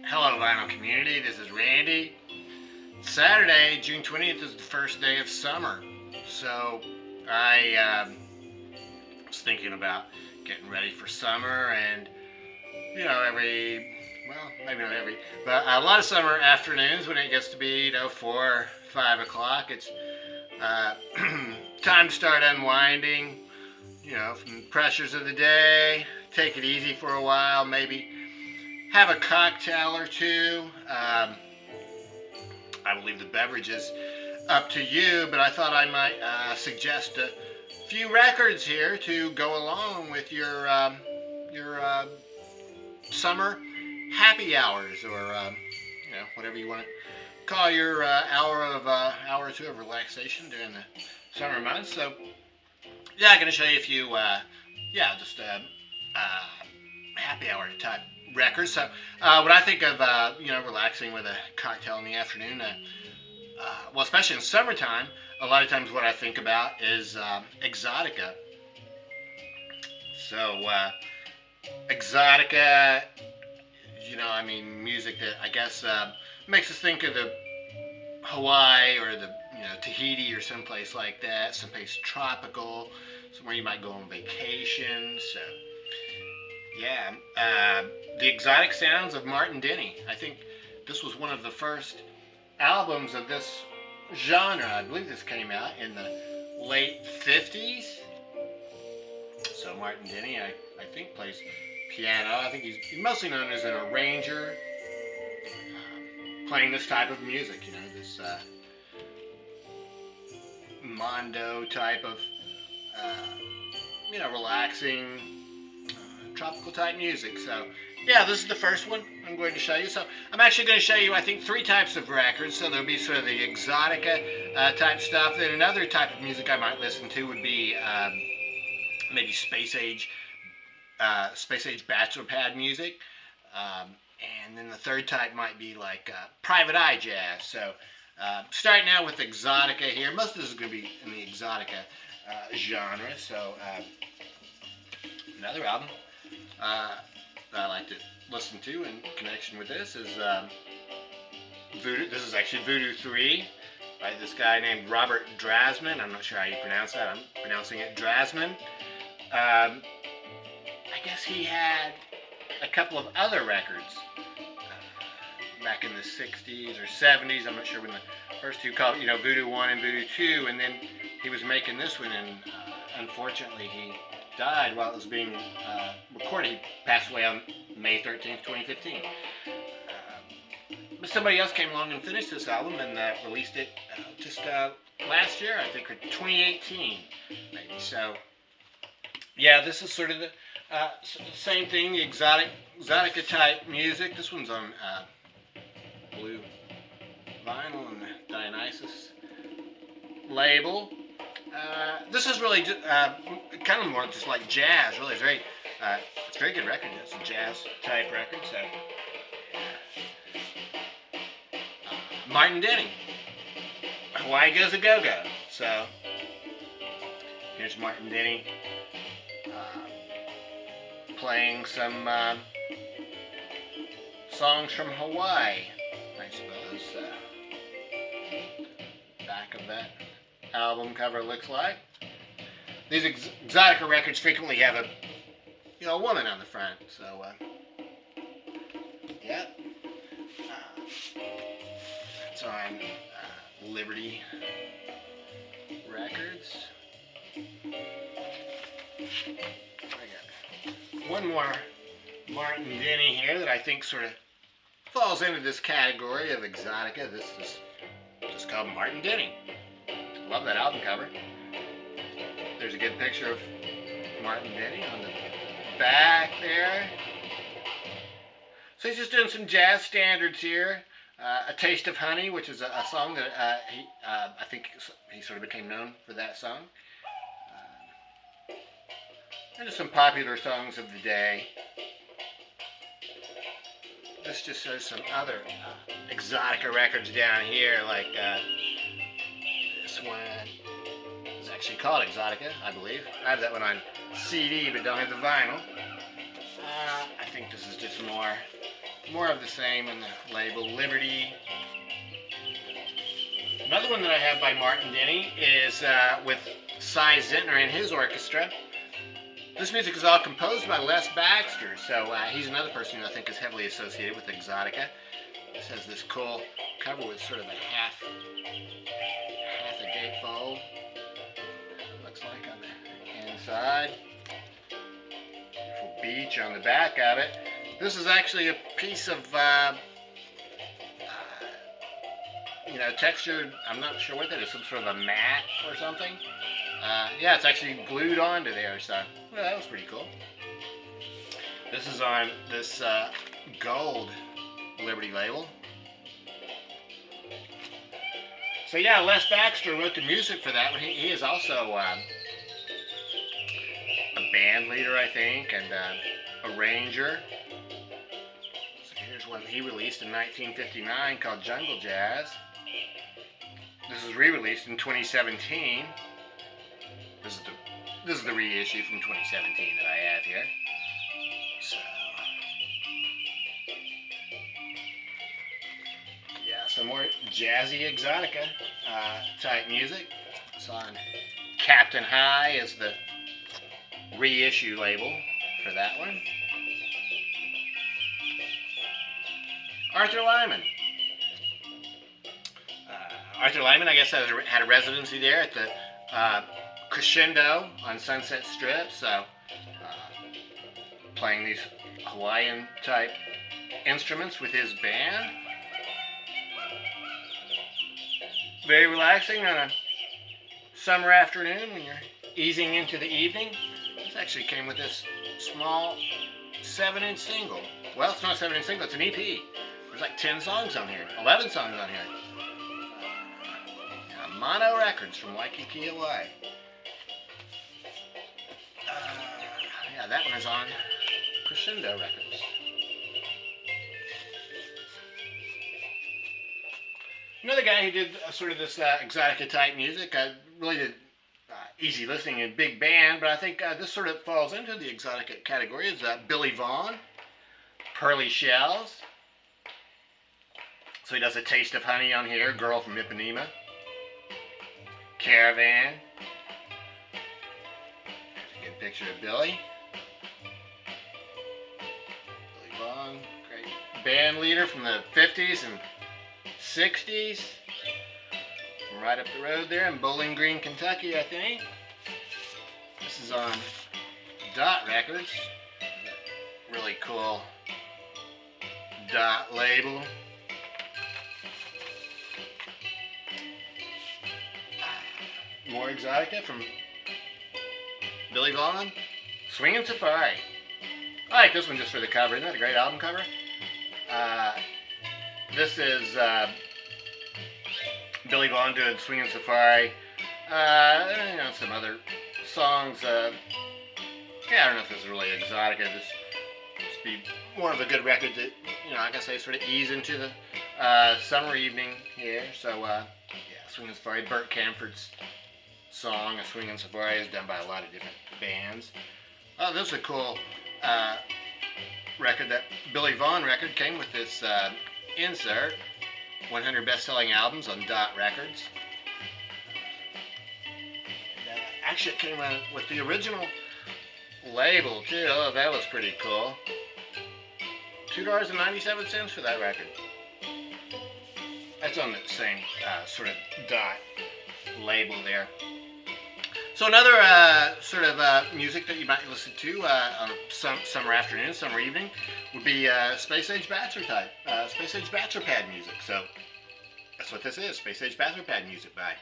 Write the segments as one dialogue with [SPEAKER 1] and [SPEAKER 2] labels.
[SPEAKER 1] Hello, vinyl community. This is Randy. Saturday, June 20th, is the first day of summer. So I was thinking about getting ready for summer, and maybe not every, but a lot of summer afternoons when it gets to be 4, 5 o'clock, it's uh, time to start unwinding. From the pressures of the day. Take it easy for a while. Maybe have a cocktail or two. I will leave the beverages up to you, but I thought I might suggest a few records here to go along with your summer happy hours, or whatever you want to call your hour or two of relaxation during the summer months. So yeah, I'm going to show you a few just happy hour type records. So when I think of relaxing with a cocktail in the afternoon, especially in summertime, a lot of times what I think about is exotica. So exotica, music that I guess makes us think of the Hawaii or the Tahiti or someplace like that, someplace tropical, somewhere you might go on vacation. So yeah, the exotic sounds of Martin Denny. I think this was one of the first albums of this genre. I believe this came out in the late 50s. So Martin Denny, I think, plays piano. I think he's mostly known as an arranger, playing this type of music, this mondo type of, relaxing, tropical type music. So yeah, this is the first one I'm going to show you. So I'm actually going to show you, I think, 3 types of records. So there'll be sort of the exotica type stuff. Then another type of music I might listen to would be maybe space age bachelor pad music. And then the third type might be like private eye jazz. So starting out with exotica here. Most of this is going to be in the exotica genre. So another album that I like to listen to in connection with this is Voodoo. This is actually Voodoo 3 by this guy named Robert Drasman. I'm not sure how you pronounce that. I'm pronouncing it Drasman. I guess he had a couple of other records back in the 60s or 70s. I'm not sure when the first two called, Voodoo 1 and Voodoo 2, and then he was making this one, and unfortunately he died while it was being recorded. He passed away on May 13th, 2015. But somebody else came along and finished this album and released it just last year, I think, or 2018, maybe. So yeah, this is sort of the same thing, the exotica type music. This one's on blue vinyl and the Dionysus label. This is really kind of more just like jazz. Really, it's a very good record. It's a jazz type record. So Martin Denny, Hawaii Goes a Go-Go. So here's Martin Denny playing some songs from Hawaii, I suppose. Back of that album cover looks like. These exotica records frequently have a woman on the front. So yeah, that's on Liberty Records. One more Martin Denny here that I think sort of falls into this category of exotica. This is just called Martin Denny. Love that album cover. There's a good picture of Martin Denny on the back there. So he's just doing some jazz standards here. A Taste of Honey, which is a song that I think he sort of became known for that song. And just some popular songs of the day. This just shows some other exotica records down here, like this one is actually called Exotica, I believe. I have that one on CD, but don't have the vinyl. I think this is just more more of the same on the label, Liberty. Another one that I have by Martin Denny is with Cy Zentner and his orchestra. This music is all composed by Les Baxter, so he's another person who I think is heavily associated with Exotica. This has this cool cover with sort of a half a gatefold. Looks like on the inside. Beautiful beach on the back of it. This is actually a piece of textured, I'm not sure what that is, some sort of a mat or something. Yeah, it's actually glued onto there, so well, that was pretty cool. This is on this gold Liberty label. So yeah, Les Baxter wrote the music for that one. He is also a band leader, I think, and arranger. So here's one he released in 1959 called Jungle Jazz. This is re-released in 2017. This is the reissue from 2017 that I have here. So yeah, some more jazzy Exotica type music. It's on Captain High as the reissue label for that one. Arthur Lyman. Arthur Lyman, I guess, had a residency there at the Crescendo on Sunset Strip, so playing these Hawaiian type instruments with his band. Very relaxing on a summer afternoon when you're easing into the evening. This actually came with this small 7-inch single. Well, it's not a 7-inch single, it's an EP. There's like 10 songs on here, 11 songs on here. Mono Records from Waikiki, Hawaii. Yeah, that one is on Crescendo Records. Another guy who did sort of this Exotica type music, really did easy listening and big band, but I think this sort of falls into the Exotica category, is Billy Vaughn, Pearly Shells. So he does A Taste of Honey on here, Girl from Ipanema. Caravan. There's a good picture of Billy. Billy Vaughn, great band leader from the 50s and 60s. From right up the road there in Bowling Green, Kentucky, I think. This is on Dot Records. Really cool Dot label. More Exotica from Billy Vaughn. Swingin' Safari. I like this one just for the cover. Isn't that a great album cover? This is Billy Vaughn doing Swingin' Safari. Some other songs. Yeah, I don't know if this is really Exotica. This be more of a good record that, like I say, sort of ease into the summer evening here. So, yeah, Swingin' Safari. Burt Camford's song, A Swingin' Safari, is done by a lot of different bands. Oh, this is a cool record. That Billy Vaughn record came with this insert, 100 best-selling albums on Dot Records. And, actually, it came with the original label, too. Oh, that was pretty cool. $2.97 for that record. That's on the same sort of Dot label there. So another sort of music that you might listen to on some summer afternoon, summer evening, would be Space Age Bachelor type, Space Age Bachelor Pad music. So that's what this is, Space Age Bachelor Pad music by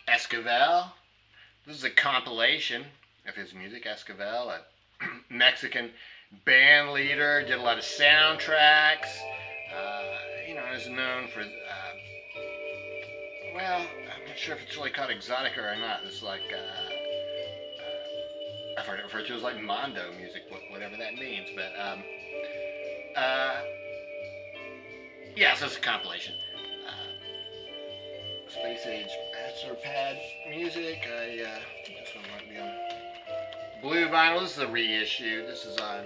[SPEAKER 1] Esquivel. This is a compilation of his music. Esquivel, a Mexican band leader, did a lot of soundtracks. Is known for, well, I'm not sure if it's really called Exotica or not. It's like, I've heard it referred to as like Mondo music, whatever that means. But, yeah, so it's a compilation. Space Age Bachelor Pad music. This one might be on blue vinyl. This is a reissue. This is on,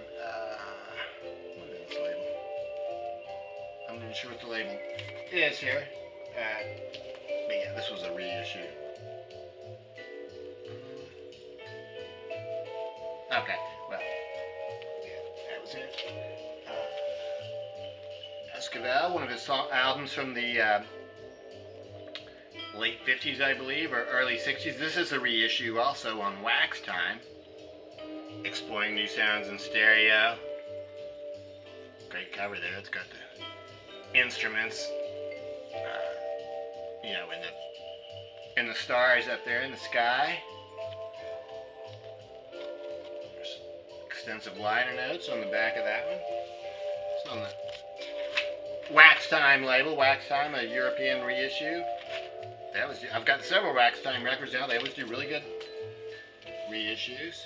[SPEAKER 1] what is this label? not sure what the label is here. But yeah, this was a reissue. Okay, well, yeah, that was it. Esquivel, one of his albums from the late 50s, I believe, or early 60s. This is a reissue also on Wax Time. Exploring new sounds in stereo. Great cover there. It's got the instruments, you know, in the stars up there in the sky. There's extensive liner notes on the back of that one. It's on the Wax Time label. Wax Time, a European reissue. I've got several Wax Time records now. They always do really good reissues.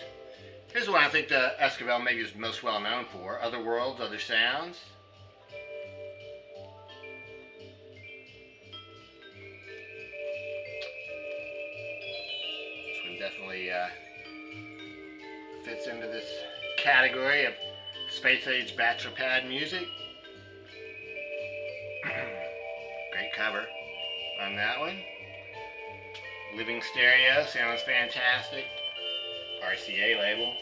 [SPEAKER 1] Here's the one I think the Esquivel maybe is most well known for. Other Worlds, Other Sounds. This one definitely fits into this category of space age bachelor pad music. Great cover on that one. Living stereo, sounds fantastic. RCA label.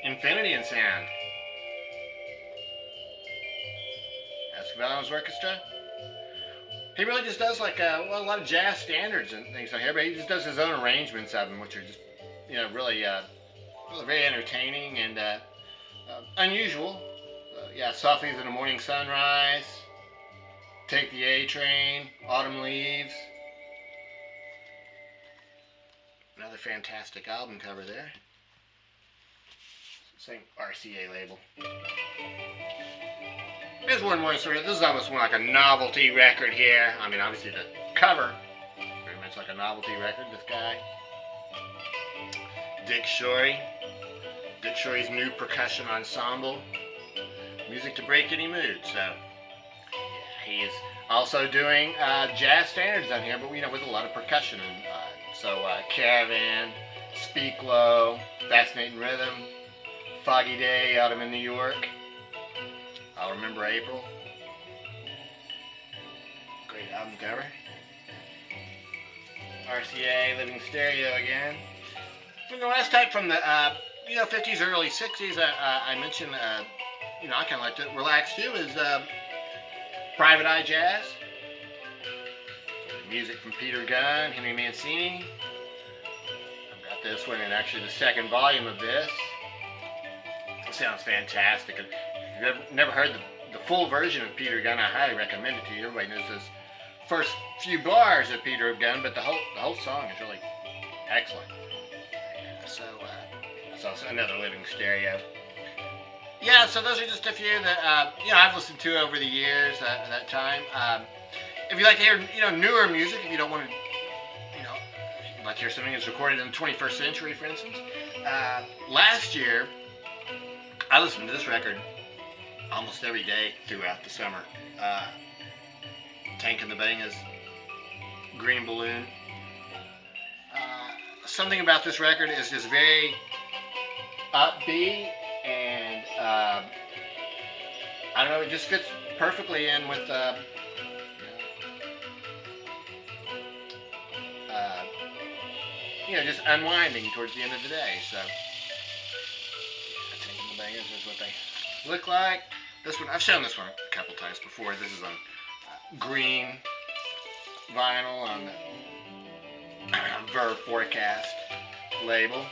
[SPEAKER 1] Infinity in sound. Esquivel's orchestra. He really just does like a lot of jazz standards and things like that, but he just does his own arrangements of them, which are just, you know, really very entertaining and unusual. Yeah, Softly Than a Morning Sunrise, Take the A Train, Autumn Leaves. Another fantastic album cover there. Same RCA label. Here's one more sort of, this is almost more like a novelty record here. I mean, obviously the cover, very much like a novelty record, this guy. Dick Shorey. Dick Shorey's New Percussion Ensemble. Music to break any mood, so. Yeah, he's also doing jazz standards on here, but you know, with a lot of percussion. And, Caravan, Speak Low, Fascinating Rhythm, Foggy Day, Autumn in New York, I'll Remember April. Great album cover. RCA, Living Stereo again. From the last type from the 50s, early 60s, I mentioned, I kind of like to relax too, is Private Eye Jazz. Music from Peter Gunn, Henry Mancini. I've got this one and actually the second volume of this. It sounds fantastic. If you've never heard the full version of Peter Gunn, I highly recommend it to you. Everybody knows those first few bars of Peter Gunn, but the whole song is really excellent. So it's also another living stereo. Yeah, so those are just a few that I've listened to over the years at that time. If you like to hear, newer music, if you don't want to, if you'd like to hear something that's recorded in the 21st century, for instance, last year, I listened to this record almost every day throughout the summer. Tank and the Bangas, Green Balloon. Something about this record is just very upbeat, and I don't know, it just fits perfectly in with just unwinding towards the end of the day. So, Tank and the Bangers is what they look like. This one, I've shown this one a couple times before. This is on green vinyl on the Verve Forecast label.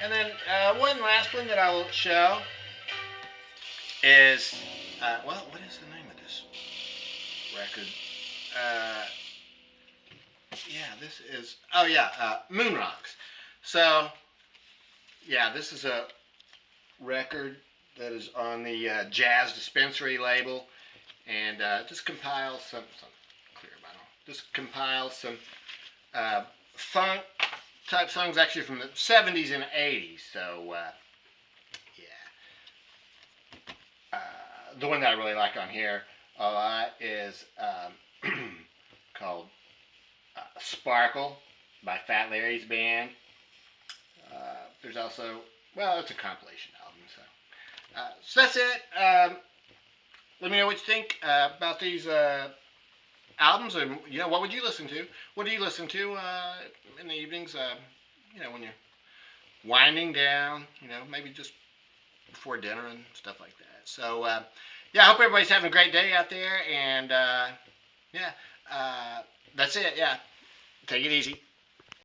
[SPEAKER 1] And then one last one that I will show is, what is the name of this record? This is, Moon Rocks. So, yeah, this is a record that is on the Jazz Dispensary label, and just compiles some clear vinyl. Just compiles some funk type songs, actually from the 70s and 80s. So, the one that I really like on here a lot is called Sparkle by Fat Larry's Band. There's also, it's a compilation album. So that's it. let me know what you think about these albums, and what would you listen to? What do you listen to in the evenings? When you're winding down. Maybe just before dinner and stuff like that. So yeah, I hope everybody's having a great day out there, and yeah, that's it. Yeah, take it easy.